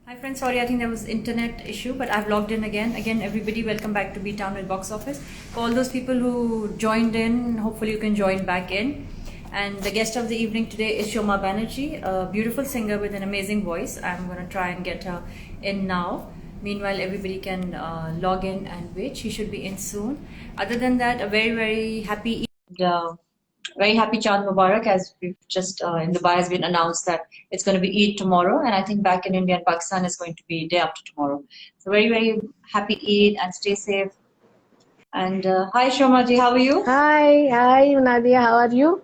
Hi friends, sorry I think there was internet issue, but I've logged in again. Again, everybody, welcome back to B Town with Box Office. For all those people who joined in, hopefully you can join back in. And the guest of the evening today is Shoma Banerjee, a beautiful singer with an amazing voice. I'm going to try and get her in now. Meanwhile, everybody can log in and wait. She should be in soon. Other than that, a very, very happy very happy Chand Mubarak, as we've just in Dubai has been announced that it's going to be Eid tomorrow, and I think back in India and Pakistan is going to be day after tomorrow. So very, very happy Eid and stay safe. And hi Shoma ji, how are you? Hi, Nadia. How are you?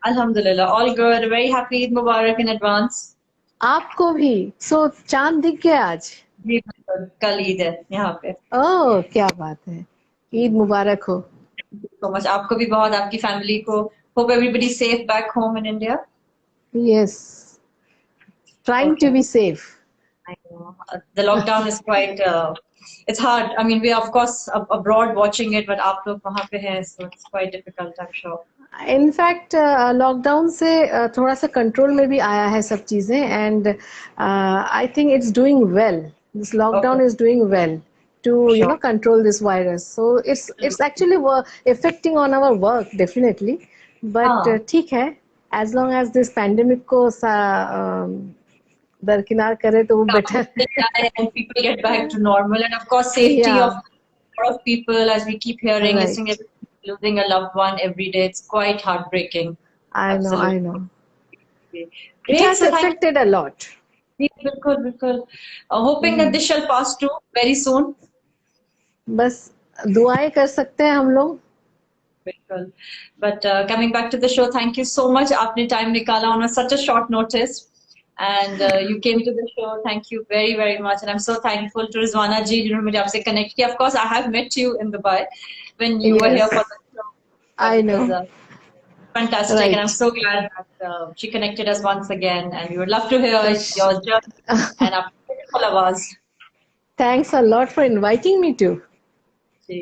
Alhamdulillah, all good. Very happy Eid Mubarak in advance. आपको भी. So चांद दिख गया आज. जी बिल्कुल, कल ईद है यहाँ पे. ओह, क्या बात है. ईद मुबारक हो. So much. आपको भी बहुत, आपकी फैमिली को. Hope everybody safe back home in India. Yes. Trying to Okay. be safe. I know. The lockdown is quite, it's hard. I mean, we are of course abroad watching it, but आप लोग वहाँ पे हैं, so it's quite difficult, I'm sure. In fact, lockdown से थोड़ा सा control में भी आया है सब चीजें, and I think it's doing well. This lockdown Okay, is doing well to sure. control this virus. So it's actually affecting on our work definitely, but हाँ, ठीक है. As long as this pandemic को दरकिनार करे तो वो काबू better. में जाए and people get back to normal, and of course safety of Yeah, a lot of people, as we keep hearing, listening, right. losing a loved one every day. It's quite heartbreaking. I Absolutely. know. It Great. has So thank affected a lot. you. बिल्कुल, बिल्कुल. Hoping that Hmm. this shall pass too very soon. बस दुआएं कर सकते हैं हम लोग. Bilkul. But coming back to the show, thank you so much. आपने time निकाला on such a short notice, and you came to the show. Thank you very very much, and I'm so thankful to Rizwana ji जिन्होंने मुझे आपसे connect किया. Of course, I have met you in Dubai when you were here for Yes, the show, I because know. fantastic, and I'm Right. so glad that she connected us once again. And we would love to hear Yes. your journey and our beautiful आवाज. Thanks a lot for inviting me to. Ji.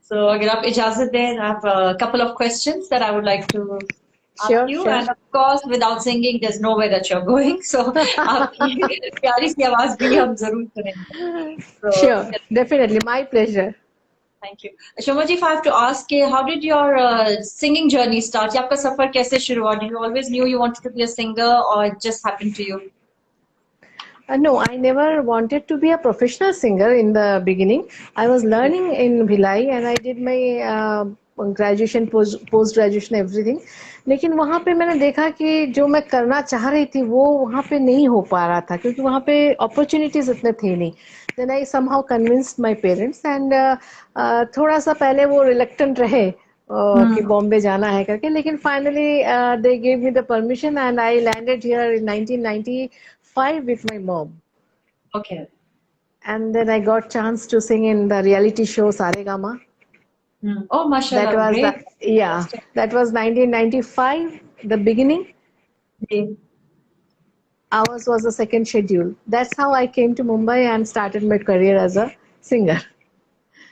So अगर आप इजाजत दें, I have a couple of questions that I would like to ask Sure, you, sure. and of course without singing there's no way that you're going. So आपकी प्यारी सी आवाज भी हम जरूर सुनेंगे. So Sure, yes, definitely. My pleasure. thank you. Shoma ji, if I have to ask, how did your singing journey start? आपका सफर कैसे शुरू हुआ? Did you always knew you wanted to be a singer, or it just happened to you? No, I never wanted to be a professional singer in the beginning. I was learning in Bhilai and I did my graduation, post graduation, everything. लेकिन वहाँ पे मैंने देखा कि जो मैं करना चाह रही थी वो वहाँ पे नहीं हो पा रहा था क्योंकि वहाँ पे opportunities इतने थे नहीं. Then I somehow convinced my parents and थोड़ा सा पहले वो reluctant रहे कि Hmm. बॉम्बे जाना है करके, लेकिन finally they gave me the permission and I landed here in 1995 with my mom. Okay. And then I got chance to sing in the reality show Saregama. Hmm. Oh, That mashallah, was the, great. yeah, Fantastic. that was 1995, the beginning. जी. Ours was the second schedule. That's how I came to Mumbai and started my career as a singer.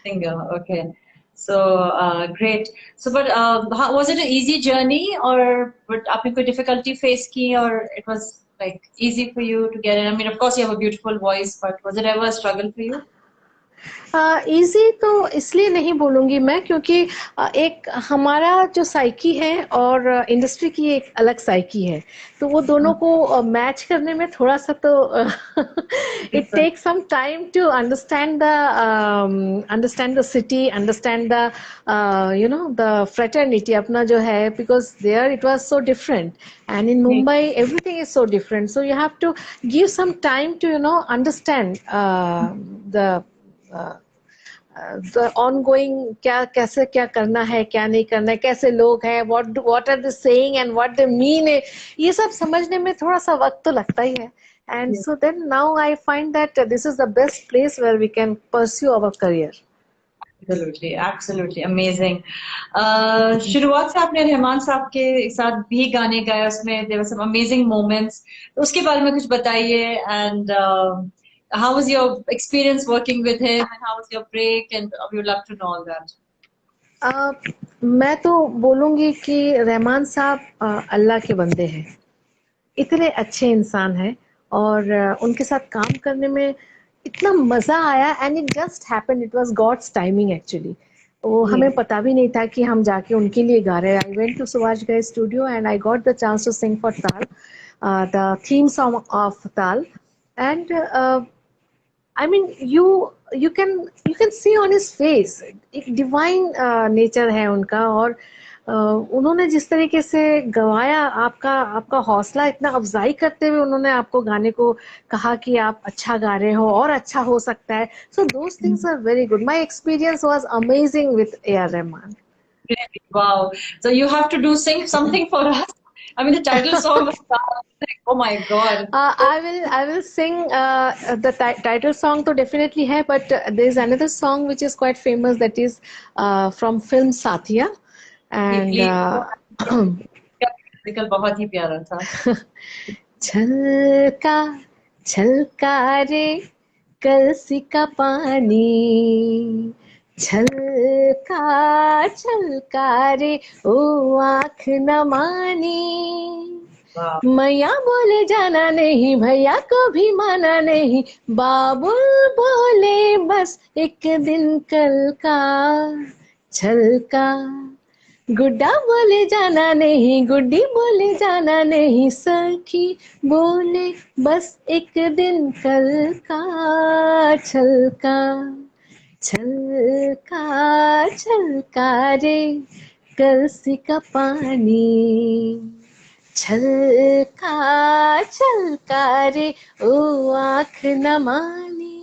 Singer, okay. So great. So, but how, was it an easy journey, or but आपने कोई difficulty face की, or it was like easy for you to get in? I mean, of course, you have a beautiful voice, but was it ever a struggle for you? Easy तो इसलिए नहीं बोलूंगी मैं क्योंकि एक हमारा जो साइकी है और इंडस्ट्री की एक अलग साइकी है, तो वो दोनों को मैच करने में थोड़ा सा तो it Different. Take some time to understand the city, understand the the fraternity अपना जो है, because there it was so different and in जी. Mumbai everything is so different, so you have to give some time to understand the uh, the ongoing, क्या कैसे क्या करना है क्या नहीं करना है, कैसे लोग हैं, what are they saying and what they mean है, ये सब समझने में थोड़ा सा वक्त तो लगता ही है. And so then now I find that this is the best place where we can pursue our career. Absolutely, absolutely amazing. शुरुआत से आपने रहमान साहब के साथ भी गाने गाए, उसमें there were some amazing moments. तो उसके बारे में कुछ बताइए, and how was your experience working with him, and how was your break, and we would love to know all that. मैं तो बोलूंगी कि रहमान साहब अल्लाह के बंदे हैं, इतने अच्छे इंसान हैं. और उनके साथ काम करने में इतना मजा आया and it just happened, it was God's timing actually. वो हमें पता भी नहीं था कि हम जाके उनके लिए गा रहे हैं। I went to Subhash Ghai studio and I got the chance to sing for Taal, the theme song of Taal and I mean, you can see on his face एक डिवाइन नेचर है उनका। और उन्होंने जिस तरीके से गवाया, आपका आपका हौसला इतना अफजाई करते हुए उन्होंने आपको गाने को कहा कि आप अच्छा गा रहे हो और अच्छा हो सकता है। So those things are very good. My experience was amazing with A.R. Rahman. Really? Wow. So you have to do sing something for us. I mean, the title song of Star, like, oh my God. I will sing the title song तो definitely है, but there is another song which is quite famous, that is from film Sathiya and musical बहुत ही प्यारा था। छलका छलका रे कलसी का पानी, छलका छलका रे ओ आँख न मानी, मैया बोले जाना नहीं, भैया को भी माना नहीं, बाबुल बोले बस एक दिन कल का, छलका गुड्डा बोले जाना नहीं, गुड्डी बोले जाना नहीं, सखी बोले बस एक दिन कल का, छलका छलका छलका रे कलसी का पानी, छलका छलका रे ओ आँख न मानी।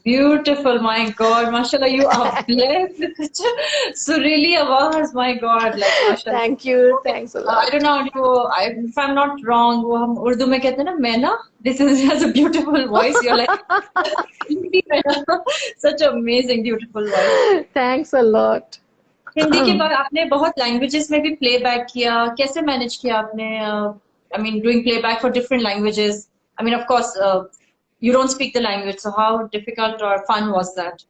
Beautiful, my God, mashallah, you are blessed with such a surreally आवाज, my God, like mashallah. Thank you, thanks a lot. I don't know, if I'm not wrong, वो हम उर्दू में कहते हैं ना मैना, this has a beautiful voice. You're like such amazing, beautiful voice. Thanks a lot. Hindi के बाद आपने बहुत लैंग्वेजेस में भी प्लेबैक किया, कैसे मैनेज किया आपने? I mean, doing playback for different languages. I mean, of course, you don't speak the language, so how difficult or fun was that?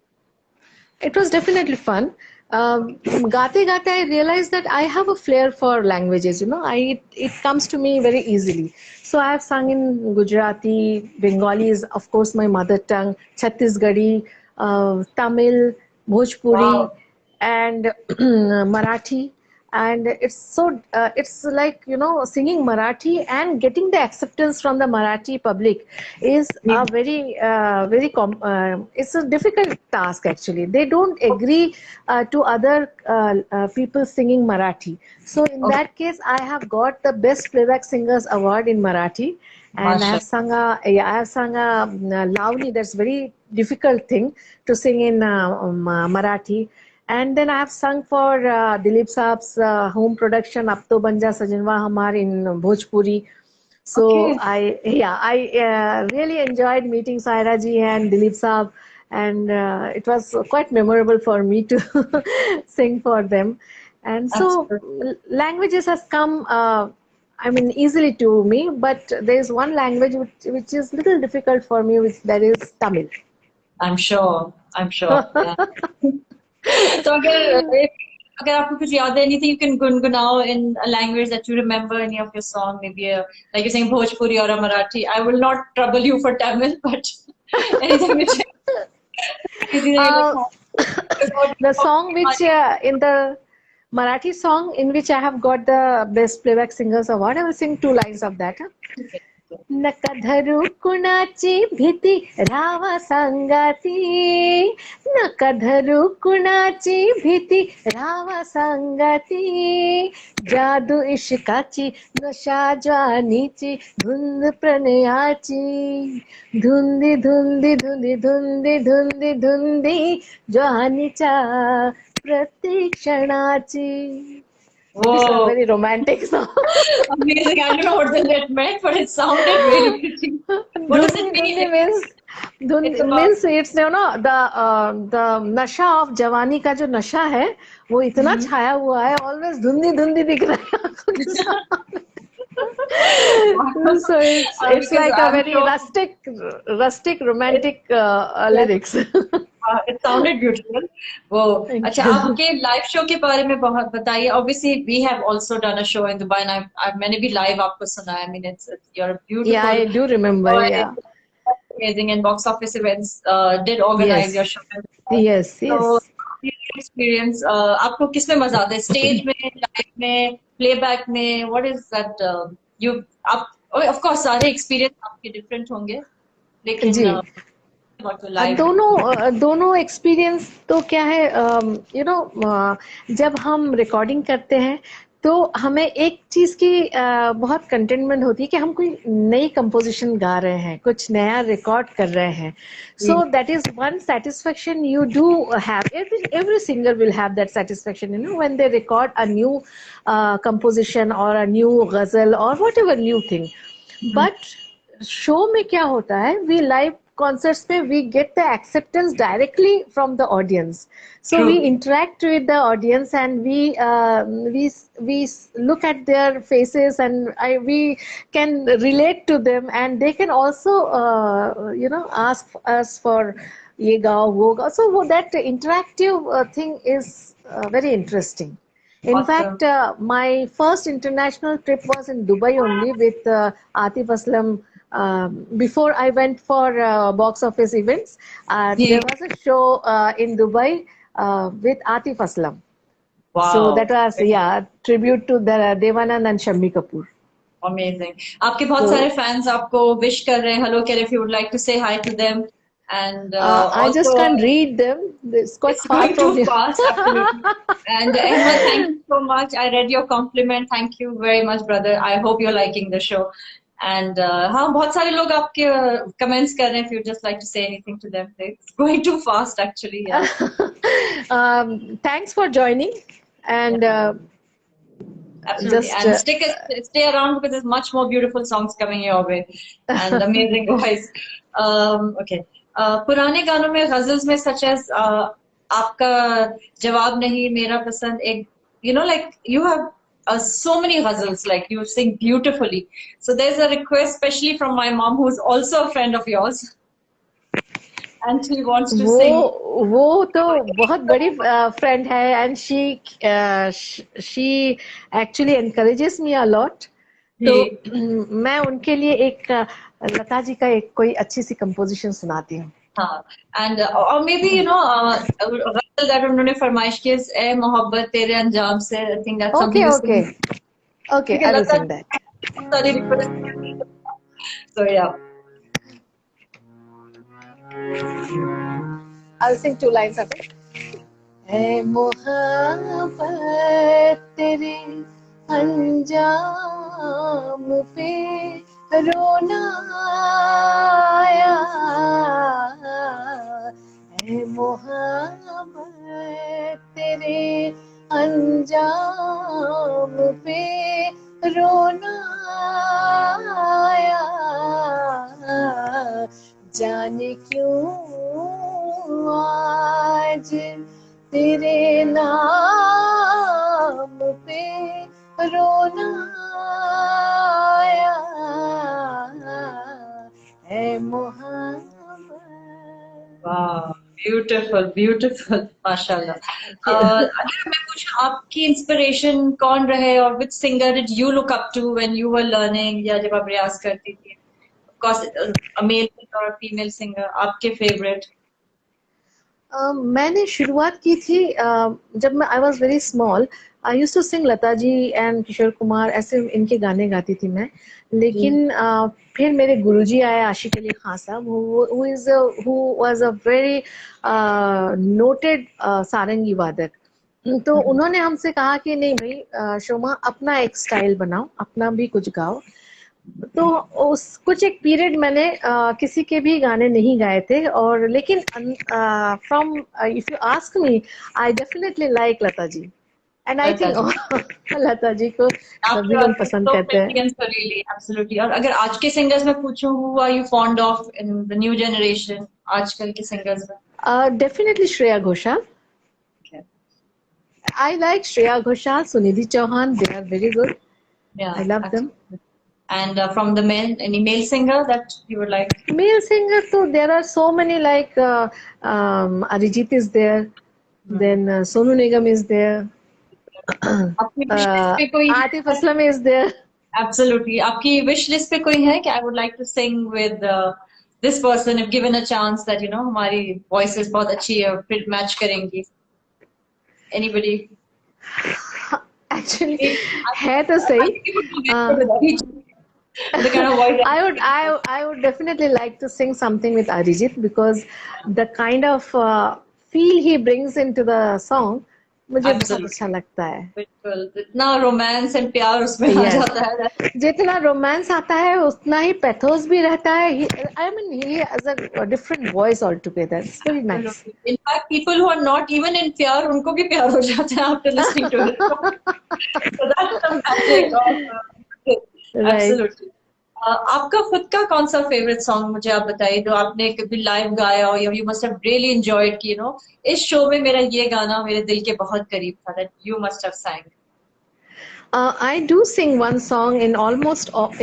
It was definitely fun. Gaate gaate, I realized that I have a flair for languages. You know, it comes to me very easily. So I have sung in Gujarati, Bengali is of course my mother tongue, Chhattisgarhi, Tamil, Bhojpuri, Wow. and Marathi. And it's so it's like, you know, singing Marathi and getting the acceptance from the Marathi public is a very it's a difficult task actually. They don't agree to other people singing Marathi. So in that case, I have got the best playback singers award in Marathi, and I have sung a Lavani. That's very difficult thing to sing in Marathi. And then I have sung for Dilip Saab's home production Ab To Ban Ja Sajanwa Hamar in Bhojpuri. So I really enjoyed meeting Saira ji and Dilip Saab, and it was quite memorable for me to sing for them. And so languages has come I mean easily to me, but there is one language which is little difficult for me, which that is Tamil. I'm sure. Yeah. So अगर आपको कुछ याद है, anything you can गुनगुनाओ in a language that you remember, any of your song, maybe like you're saying Bhojpuri or a Marathi. I will not trouble you for Tamil, but anything which the song which in the Marathi song in which I have got the best playback singers award, I will sing 2 lines of that. नका धरू कुणाची भीती रावा सांगाती, नका धरू कुणाची भीती रावा सांगाती, जादू इश्काची नशा ज्वानीची धुंद प्रणयाची, धुंदी धुंदी धुंदी धुंदी धुंदी धुंदी ज्वानीच्या प्रत्येक क्षणाची. Whoa. It's a very romantic song. Amazing. I don't know what the net meant, but it sounded really pretty. What does it mean? Means it's, you know, the nasha of जवानी का जो नशा है वो इतना छाया हुआ है, always धुंधी धुंधी दिख रहा है. So it's like a very rustic romantic lyrics. It sounded beautiful. वो Thank अच्छा, you. आपके लाइव शो के बारे में बहुत बताइए. Obviously, we have also done a show in Dubai, and मैंने भी live आपको सुना है. I mean, you're a Yeah, beautiful I do remember. voice, Yeah. amazing, and Box Office Events did organize your Yes. show. Yes. So, Yes. experience, आपको किसमें मजा आता है? Stage में, live में, playback में? What is that? You, आप, of course, सारे experience आपके different होंगे, लेकिन जी. about your live. दोनों एक्सपीरियंस तो क्या है, यू नो, जब हम रिकॉर्डिंग करते हैं तो हमें एक चीज की बहुत कंटेनमेंट होती है कि हम कोई नई कंपोजिशन गा रहे हैं, कुछ नया रिकॉर्ड कर रहे हैं. So that is one satisfaction you do have. Every singer will have that satisfaction, you know, when they record a new composition और अ न्यू गजल और what ever new thing. But show में क्या होता है, वी लाइव concerts में we get the acceptance directly from the audience, so we True. interact with the audience and we look at their faces and we can relate to them, and they can also you know, ask us for ye gao wo gao. So that interactive thing is very interesting. In Awesome. fact, my first international trip was in Dubai only with Atif Aslam. Before I went for box office events, there was a show in Dubai with Atif Aslam. So Wow. that was, yeah, tribute to the Devanand and Shammi Kapoor. Amazing. आपके बहुत So सारे fans आपको wish कर रहे हैं. Hello, Care, if you would like to say hi to them. And I just also, can't read them. It's quite it's far going from too here. fast, absolutely. And Ahmed, thank you so much. I read your compliment. Thank you very much, brother. I hope you're liking the show. And हाँ, बहुत सारे लोग आपके comments कर रहे हैं. If you'd just like to say anything to them, it's going too fast, actually. Yeah. Thanks for joining, and Absolutely. just And stay around because there's much more beautiful songs coming your way and amazing voice. Okay. पुराने गानों में गजल्स में such as आपका जवाब नहीं मेरा पसंद एक, you know, like you have so many ghazals, like you sing beautifully. So there's a request especially from my mom, who's also a friend of yours, and she wants to sing. वो तो बहुत बड़ी friend है, and she actually encourages me a lot. तो मैं उनके लिए एक लता जी का एक कोई अच्छी सी कंपोजिशन सुनाती हूँ. हाँ, and or maybe you know ghazal that उन्होंने फरमाइश की है, ए मोहब्बत तेरे अंजाम से. I think that's something Okay, you sing. okay, I will sing that. सारी request. So yeah. I'll sing 2 lines of it. ऐ मोहब्बत तेरे अंजाम पे रोना आया, ऐ मोहब्बत तेरे अंजाम पे रोना आया, जाने क्यों आज तेरे नाम पे रोना आया, ऐ मोहब्बत. Wow, beautiful, beautiful, माशाल्लाह. अगर मैं पूछूं आपकी इंस्पिरेशन कौन रहे, और which singer did you look up to when you were learning, या जब आप रियाज करती थी? Of course, a male singer or a female singer, आपके favorite? मैंने शुरुआत की थी जब मैं I was very small. I use to sing Lata ji and Kishore Kumar, ऐसे इनके गाने गाती थी मैं. लेकिन फिर मेरे गुरुजी आए आशिक Ali Khan sahab, who was a very noted sarangi vadak. तो उन्होंने हमसे कहा कि नहीं भाई शोमा, अपना एक स्टाइल बनाओ, अपना भी कुछ गाओ. तो उस कुछ एक पीरियड मैंने किसी के भी गाने नहीं गाए थे, और लेकिन from if you ask me, I definitely like Lata ji, and I think Lata ji को सभी लोग पसंद करते हैं. Absolutely. और अगर आज के सिंगर्स में पूछूं, who are you fond of in the new generation, आजकल के सिंगर्स में? Definitely Shreya Ghoshal. I like Shreya Ghoshal, Sunidhi Chauhan. They are very good. Yeah, I love them. And from the men, any male singer that you would like? Male singer, so there are so many like Arijit is there, then Sonu Nigam is there, आपकी wish list पे कोई Atif Aslam is there. Absolutely. आपकी wish list पे कोई है कि I would like to sing with this person if given a chance that हमारी voices बहुत अच्छी है फिर match करेंगी. Anybody? Actually, है तो सही. The kind of voice I would definitely like to sing something with Arijit because the kind of feel he brings into the song मुझे बहुत अच्छा लगता है. बिल्कुल इतना रोमांस एंड प्यार उसमें आ Yes. जाता है. जितना रोमांस आता है उतना ही पैथोस भी रहता है. I mean, he has a different voice altogether. It's very nice. In fact, people who are not even in प्यार उनको भी प्यार हो जाता है after listening to it. So that's the magic of Right. absolutely. आपका खुद का कौन सा फेवरेट सॉन्ग मुझे आप बताइए जो आपने कभी लाइव गाया हो या you must have really enjoyed कि इस शो में मेरा ये गाना मेरे दिल के बहुत करीब था that you must have sang. I do sing one song in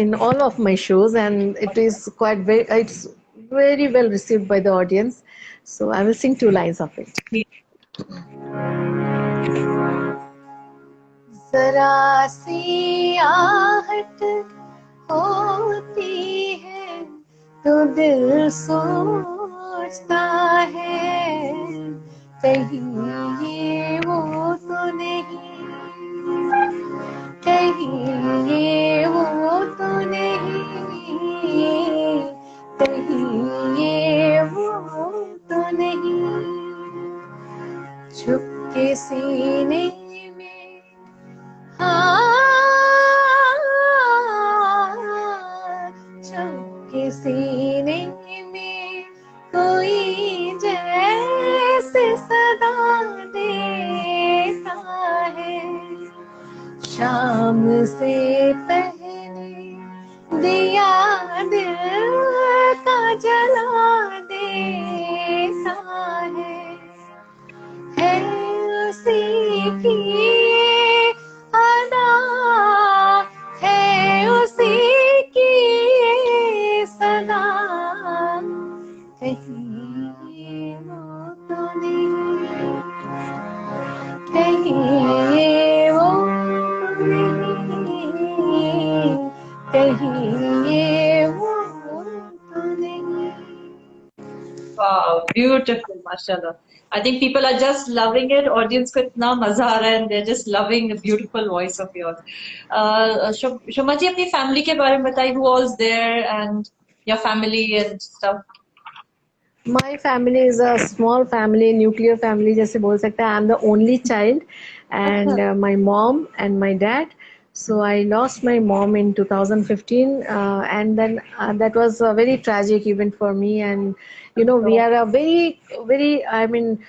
in all of my shows, and it's very well received by the audience. So I will sing two lines of it. जरा सी आहट होती है तो दिल सोचता है कहीं ये वो तो नहीं, कहीं ये वो तो नहीं, कहीं ये वो तो नहीं. चुपके सीने में चुपके सीने में कोई जैसे सदा देता है. शाम से पहले दिया दिल का जला देता है उसी की अदा, है उसी की सदा, कहीं वो तो नहीं, कहीं वो Wow, beautiful, mashallah. I think people are just loving it. Audience को इतना मजा आ रहा है and they're just loving the beautiful voice of yours. शोमा जी अपनी family के बारे में बताइए, who all's there and your family and stuff. My family is a small family, nuclear family जैसे बोल सकते हैं. I'm the only child and my mom and my dad. So I lost my mom in 2015 and then that was a very tragic event for me. And we are a very, I mean,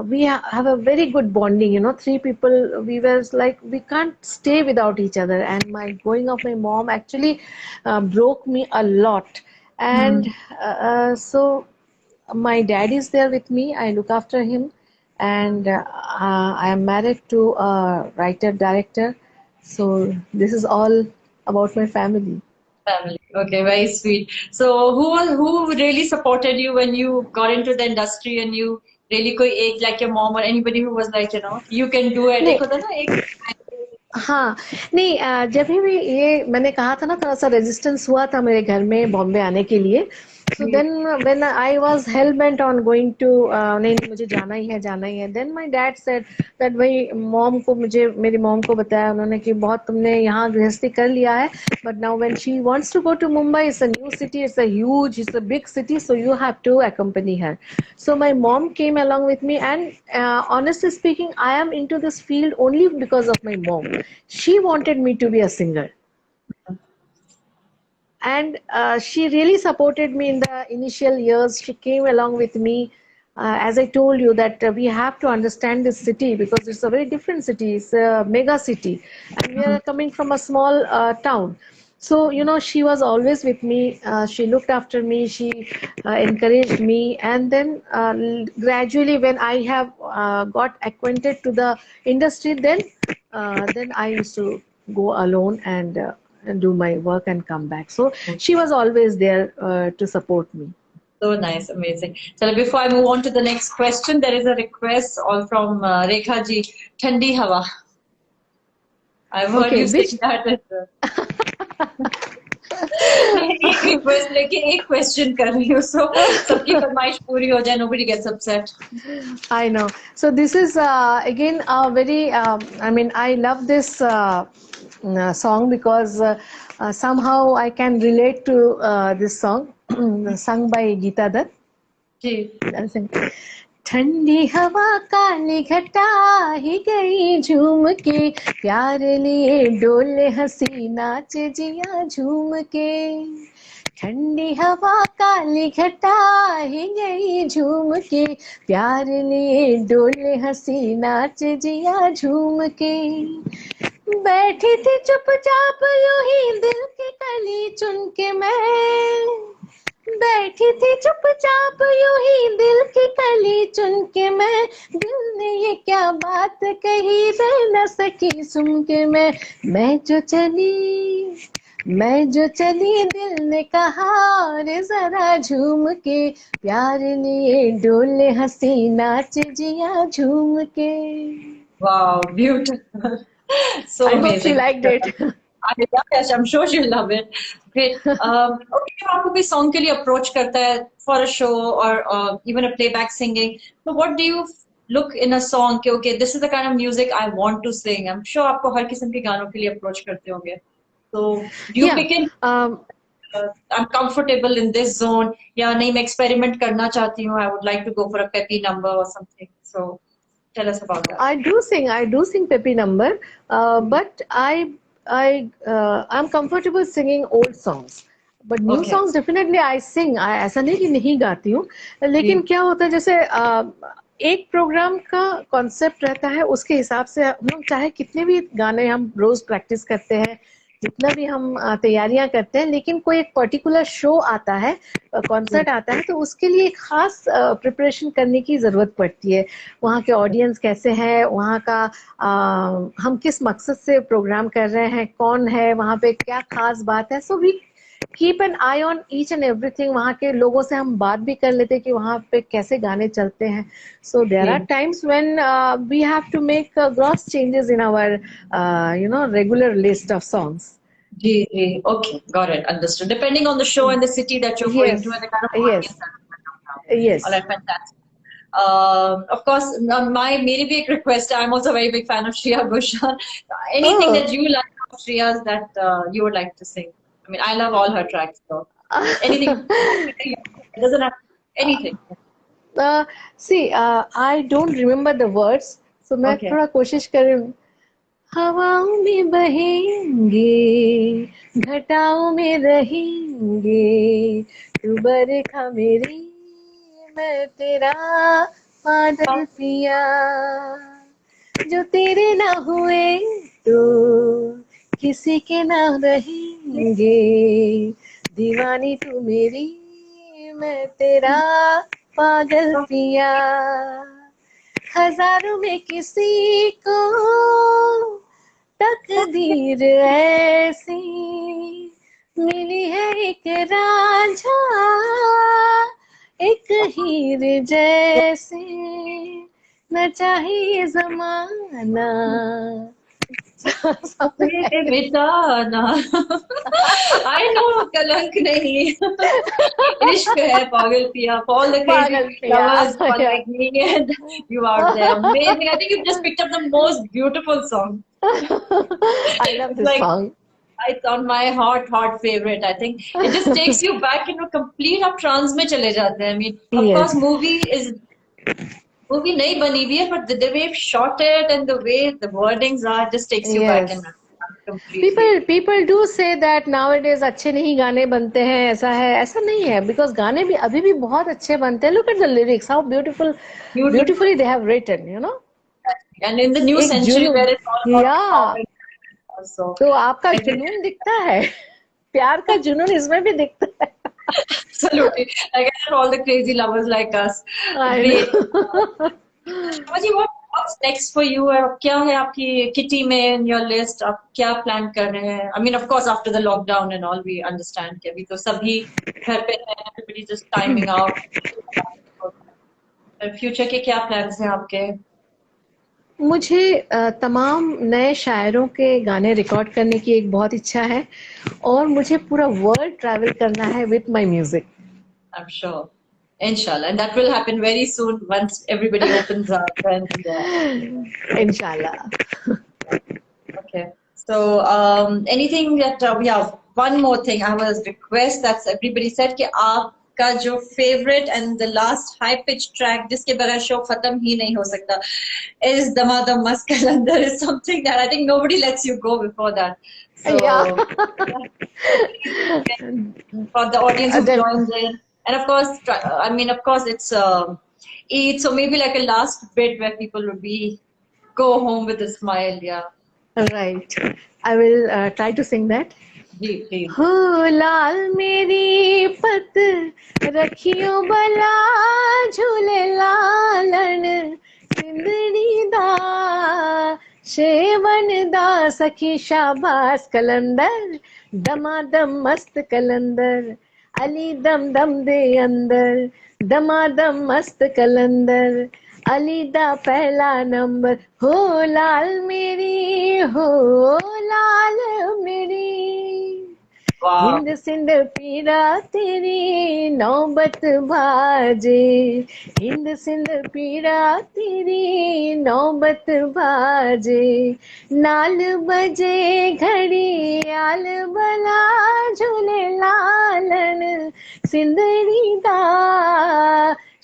we have a very good bonding. Three people, we were like, we can't stay without each other. And my going of my mom actually broke me a lot. And so my dad is there with me. I look after him, and I am married to a writer director. So this is all about my family. Family. Okay, very sweet. So who really supported you when you got into the industry and you really कोई एक like your mom or anybody who was like you can do it. एक होता ना एक हाँ नहीं जब भी ये मैंने कहा था ना थोड़ा सा रेजिस्टेंस हुआ था मेरे घर में बॉम्बे आने के लिए. So then when I was hell bent on going to नहीं मुझे जाना ही है. Then my dad said that भाई मेरी मॉम को बताया उन्होंने कि बहुत तुमने यहाँ गृहस्थी कर लिया है, but now when she wants to go to Mumbai, it's a new city, it's a big city, so you have to accompany her. So my mom came along with me, and honestly speaking, I am into this field only because of my mom. She wanted me to be a singer. And she really supported me in the initial years. She came along with me. As I told you that we have to understand this city because it's a very different city. It's a mega city. And we are coming from a small town. So, she was always with me. She looked after me. She encouraged me. And then gradually when I have got acquainted to the industry, then I used to go alone and do my work and come back. So she was always there to support me. So nice, amazing. So before I move on to the next question, there is a request all from Rekha ji, Thandi Hawa. I've heard Okay, you which sing that as well. एक request लेके एक question कर रही हूँ, so सबकी फरमाइश पूरी हो जाए, nobody gets upset. I know. So this is again a very. I mean, I love this song because somehow I can relate to this song sung by Geeta Dutt. Ji. I'll sing. ठंडी हवा काली घटा ही गई झूम के, प्यार लिए डोले हंसी नाच जिया झूम के. ठंडी हवा काली घटा ही गई झूम के, प्यार लिए डोले हंसी नाच जिया झूम के. बैठी थी चुपचाप यूं ही दिल की कली चुन के, मैं बैठी थी चुपचाप यूं ही दिल की कली चुन के. मैं दिल ने ये क्या बात कही रह न सकी सुन के. मैं जो चली दिल ने कहा रे जरा झूम के, प्यार लिए डोले हंसी नाच जिया झूम के. Wow, beautiful. So I hope amazing. you liked it. I love it. I'm sure she'll love it. Great. Okay, जब आपको कोई song के लिए approach करता है for a show or even a playback singing, so what do you look in a song कि okay, this is the kind of music I want to sing? I'm sure आपको हर किस्म के गानों के लिए approach करते होंगे. So do you pick in? I'm comfortable in this zone. या नहीं, मैं experiment करना चाहती हूँ. I would like to go for a peppy number or something. So tell us about that. I do sing peppy number, but I'm comfortable singing old songs. But new Okay. songs definitely I sing. ऐसा नहीं कि नहीं गाती हूँ, लेकिन क्या होता है जैसे एक प्रोग्राम का कॉन्सेप्ट रहता है, उसके हिसाब से हम लोग चाहे कितने भी गाने हम रोज प्रैक्टिस करते हैं, जितना भी हम तैयारियां करते हैं, लेकिन कोई एक पर्टिकुलर शो आता है, कॉन्सर्ट आता है, तो उसके लिए खास प्रिपरेशन करने की जरूरत पड़ती है. वहाँ के ऑडियंस कैसे हैं, वहाँ का हम किस मकसद से प्रोग्राम कर रहे हैं, कौन है वहाँ पे, क्या खास बात है. So we keep an eye on each and everything. वहाँ के लोगों से हम बात भी कर लेते हैं कि वहाँ पे कैसे गाने चलते हैं. So there are times when we have to make gross changes in our regular list of songs. जी, okay, got it, understood. Depending on the show and the city that you're going to and the kind of audience that you're going to have. Yes. All right, fantastic. Of course, मेरी भी एक request है. I'm also a very big fan of Shreya Ghoshal. Anything that you like of Shreya's that you would like to sing? I mean, I love all her tracks, so anything. It doesn't have anything. See, I don't remember the words, so मैं Okay. थोड़ा कोशिश कर रही हूँ. हवाओं में बहेंगे, घटाओं में रहेंगे, तू बरखा मेरी, मैं तेरा बादल पिया. जो तेरे ना हुए तो किसी के ना रहेंगे, दीवानी तू मेरी, मैं तेरा पागल पिया. हजारों में किसी को तकदीर ऐसी मिली है, एक रांझा एक हीर जैसे, न चाहिए जमाना मिटाना. I know, कलंक नहीं. इश्क है पागल पिया. For all the crazy lovers, for like me and you out there. Amazing. I think you've just picked up the most beautiful song. I love this song. It's on my hot favorite. I think it just takes you back into complete आप trance में चले जाते हैं. I mean, of course, movie नहीं बनी हुई है, but the way you've shot it and the way the wordings are just takes you back in completely. People do say that nowadays अच्छे नहीं गाने बनते हैं, ऐसा है. ऐसा नहीं है, because गाने भी अभी भी बहुत अच्छे बनते हैं. Look at the lyrics, how beautifully they have written, you know. And in the new century where it's all about also. तो आपका जुनून दिखता है, प्यार का जुनून इसमें भी दिखता है. Absolutely. Like I said, all the crazy lovers like us. Great. Shamaji, what what's next for you? क्या है आपकी kitty में in your list? आप क्या plan कर रहे हैं? I mean, of course, after the lockdown and all, we understand कि अभी तो सभी घर पे हैं, everybody just timing out. Future के क्या plans हैं आपके? मुझे तमाम नए शायरों के गाने रिकॉर्ड करने की एक बहुत इच्छा है और मुझे पूरा वर्ल्ड ट्रैवल करना है with my music. I'm sure. Inshallah. And that will happen very soon once everybody opens up and इंशाल्लाह. okay. So anything that yeah, one more thing I was request that everybody said कि आपका जो favorite and the last high pitched track जिसके बगैर show खत्म ही नहीं हो सकता is Damadam Mast Kalandar is something that I think nobody lets you go before that. So Yeah. for the audience who Then- joined in, and of course, I mean, of course, it's Eid, so maybe like a last bit where people would be go home with a smile. Yeah, Right. I will try to sing that. please. हो लाल मेरी पत रखियो बला झूले लालन सिंदड़ी दा shaven दा सखी शाबाश कलंदर दमादम मस्त कलंदर अली दम दम दे अंदर दमादम मस्त कलंदर अली दा पहला नंबर हो लाल मेरी हो लाल मेरी Wow. हिंद सिंध पीरा तेरी नौबत बाजे हिंद सिंध पीरा तेरी नौबत बाजे नाल बजे घड़ी आल बला झूले लालन सिंदड़ी दा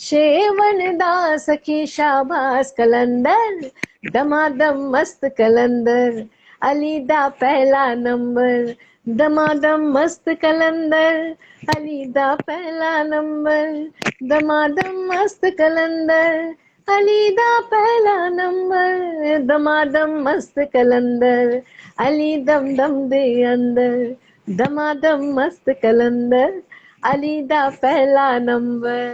शेवन दा सखी शाबाश कलंदर दमादम मस्त कलंदर अली दा पहला नंबर दमादम मस्त कलंदर अली दा पहला नंबर दमादम मस्त कलंदर अली दा पहला नंबर दमादम मस्त कलंदर अली दम दम दे अंदर दमादम मस्त कलंदर अली दा पहला number.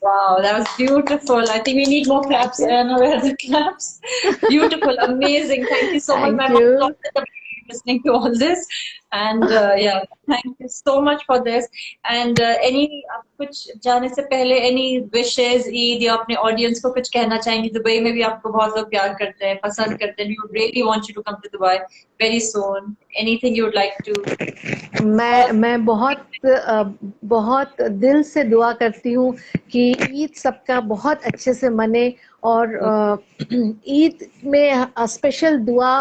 Wow, that was beautiful. I think we need more claps. Anna, where are the claps? Beautiful, amazing. Thank you so much. Thank My you. mom is listening to all this, and yeah, thank you so much for this. And any आप कुछ जाने से पहले any wishes Eid या अपने audience को कुछ कहना चाहेंगे? दुबई में भी आपको बहुत लोग प्यार करते हैं, पसंद करते हैं. We would really want you to come to Dubai very soon. Anything you would like to? मैं बहुत दिल से दुआ करती हूँ कि ईद सबका बहुत अच्छे से मने और ईद में स्पेशल दुआ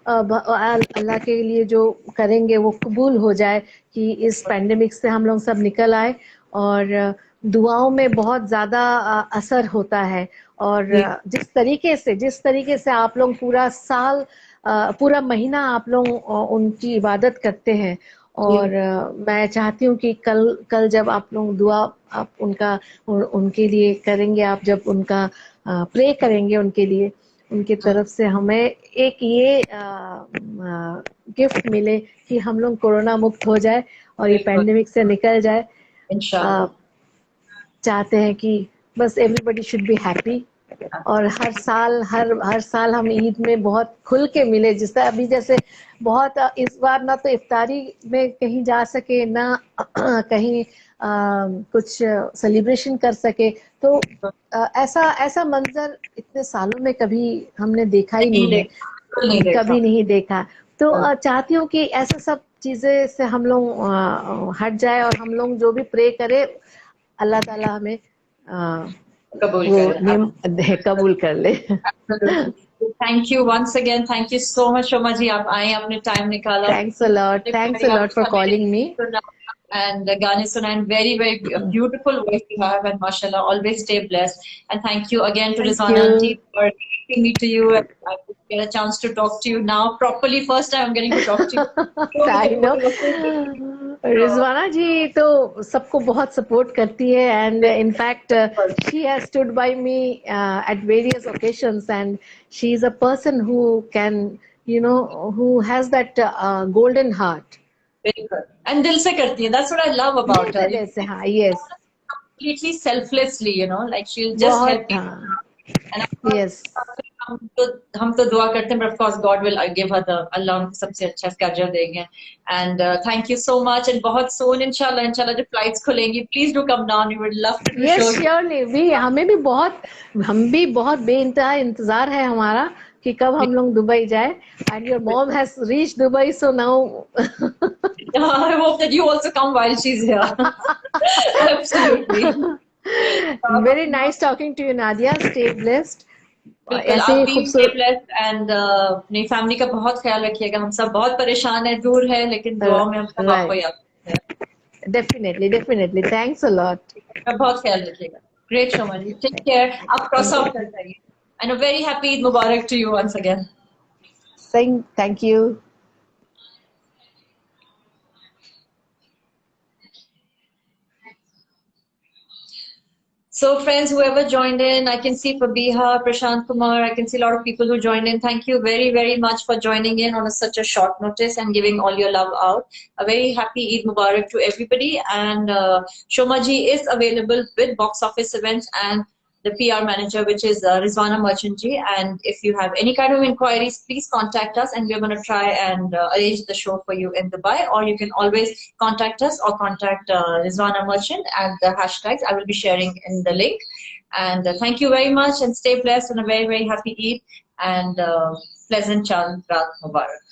अल्लाह के लिए जो करेंगे वो कबूल हो जाए कि इस पैंडेमिक से हम लोग सब निकल आए और दुआओं में बहुत ज़्यादा असर होता है और जिस तरीके से आप लोग पूरा साल पूरा महीना आप लोग उनकी इबादत करते हैं और मैं चाहती हूँ कि कल जब आप लोग दुआ आप उनके लिए करेंगे आप जब उनका प्रे करेंगे उनके लिए उनकी तरफ से हमें एक ये गिफ्ट मिले कि हम लोग कोरोना मुक्त हो जाए और ये पैंडेमिक से निकल जाए. इंशाल्लाह. चाहते हैं कि बस एवरीबॉडी शुड बी हैप्पी और हर साल हम ईद में बहुत खुल के मिले जिस तरह अभी जैसे बहुत इस बार ना तो इफ्तारी में कहीं जा सके ना कहीं कुछ सेलिब्रेशन कर सके तो ऐसा मंजर इतने सालों में कभी हमने देखा ही नहीं है, कभी नहीं देखा. तो चाहती हूँ कि ऐसा सब चीजें से हम लोग हट जाए और हम लोग जो भी प्रे करें अल्लाह ताला हमें कबूल कर ले. Thank you once again. Thank you so much, Shoma ji. आप आए, आपने time निकाला. Thanks a lot for calling me. And गाने सुना and very very beautiful voice you have and mashallah always stay blessed and thank you again to Rizwana aunty for inviting me to you and I could get a chance to talk to you now properly. First time I'm getting to talk to you. I know. Rizwana जी तो सबको बहुत support करती है and in fact she has stood by me at various occasions and she is a person who can who has that golden heart. And दिल से करती है. That's what I love about her. हाँ, yes. Completely selflessly, like she'll just help people. And Yes. हम तो दुआ करते हैं, but of course God will give her the Allah उनको सबसे अच्छा इसका अजर देंगे. And thank you so much, and बहुत soon inshallah जब flights खुलेंगी, please do come down. We would love to show Yes, you. surely. हम भी बहुत बेइंतहा इंतजार है हमारा कि कब हम लोग दुबई जाए. And your mom has reached Dubai, so now. I hope that you also come while she's here. Absolutely. Very nice talking to you, Nadia. Stay blessed. बिल्कुल, ऐसे आप ही भी stay खूबसूरत. blessed and अपनी फैमिली का बहुत ख्याल रखिएगा. हम सब बहुत परेशान है, दूर है, लेकिन दुआओं में हम सब आपको Right. याद करते हैं. Definitely, definitely. Thanks a lot. आप बहुत ख्याल रखिएगा. Great शोमा जी. Take care. आप क्रॉस आउट कर जाइए. And a very happy Eid Mubarak to you once again. Thank you. So friends, whoever joined in, I can see Fabiha, Prashant Kumar, I can see a lot of people who joined in. Thank you very, very much for joining in on such a short notice and giving all your love out. A very happy Eid Mubarak to everybody. And Shoma ji is available with box office events and the PR manager, which is Rizwana Merchant ji. And if you have any kind of inquiries, please contact us, and we're going to try and arrange the show for you in Dubai. Or you can always contact us or contact Rizwana Merchant at the hashtags I will be sharing in the link. And thank you very much, and stay blessed, and a very, very happy Eid and pleasant Chand Raat Mubarak.